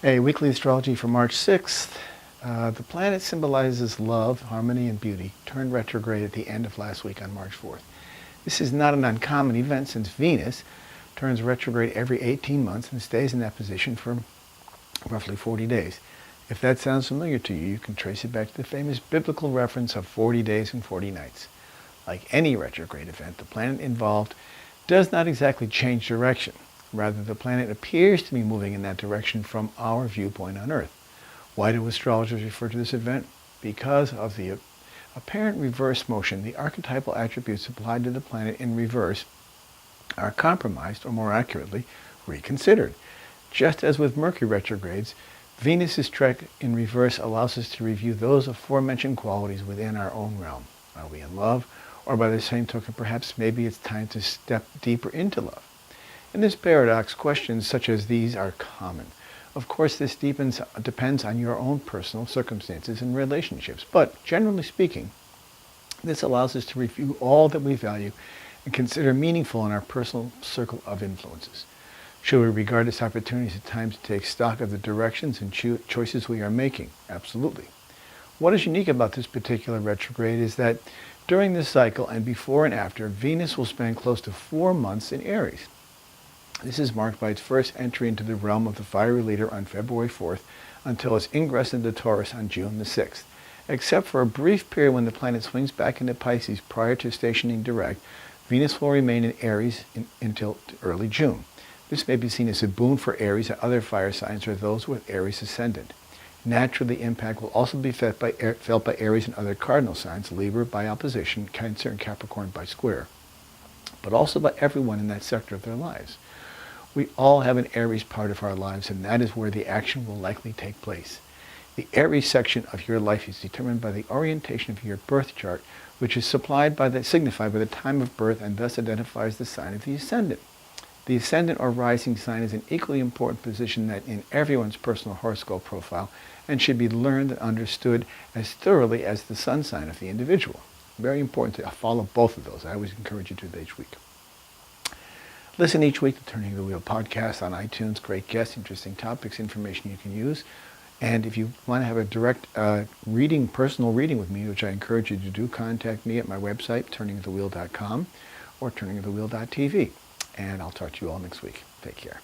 A weekly astrology for March 6th. The planet symbolizes love, harmony, and beauty, turned retrograde at the end of last week on March 4th. This is not an uncommon event since Venus turns retrograde every 18 months and stays in that position for roughly 40 days. If that sounds familiar to you, you can trace it back to the famous biblical reference of 40 days and 40 nights. Like any retrograde event, the planet involved does not exactly change direction. Rather, the planet appears to be moving in that direction from our viewpoint on Earth. Why do astrologers refer to this event? Because of the apparent reverse motion. The archetypal attributes applied to the planet in reverse are compromised, or more accurately, reconsidered. Just as with Mercury retrogrades, Venus's trek in reverse allows us to review those aforementioned qualities within our own realm. Are we in love? Or by the same token, perhaps maybe it's time to step deeper into love. In this paradox, questions such as these are common. Of course, this depends on your own personal circumstances and relationships, but generally speaking, this allows us to review all that we value and consider meaningful in our personal circle of influences. Should we regard this opportunity as a time to take stock of the directions and choices we are making? Absolutely. What is unique about this particular retrograde is that during this cycle and before and after, Venus will spend close to 4 months in Aries. This is marked by its first entry into the realm of the fiery leader on February 4th until its ingress into Taurus on June the 6th. Except for a brief period when the planet swings back into Pisces prior to stationing direct, Venus will remain in Aries until early June. This may be seen as a boon for Aries and other fire signs or those with Aries ascendant. Naturally, the impact will also be felt by Aries and other cardinal signs, Libra by opposition, Cancer and Capricorn by square, but also by everyone in that sector of their lives. We all have an Aries part of our lives, and that is where the action will likely take place. The Aries section of your life is determined by the orientation of your birth chart, which is signified by the time of birth and thus identifies the sign of the ascendant. The ascendant or rising sign is an equally important position in everyone's personal horoscope profile and should be learned and understood as thoroughly as the sun sign of the individual. Very important to follow both of those. I always encourage you to do that each week. Listen each week to Turning the Wheel podcast on iTunes. Great guests, interesting topics, information you can use. And if you want to have a direct personal reading with me, which I encourage you to do, contact me at my website, turningthewheel.com or turningthewheel.tv. And I'll talk to you all next week. Take care.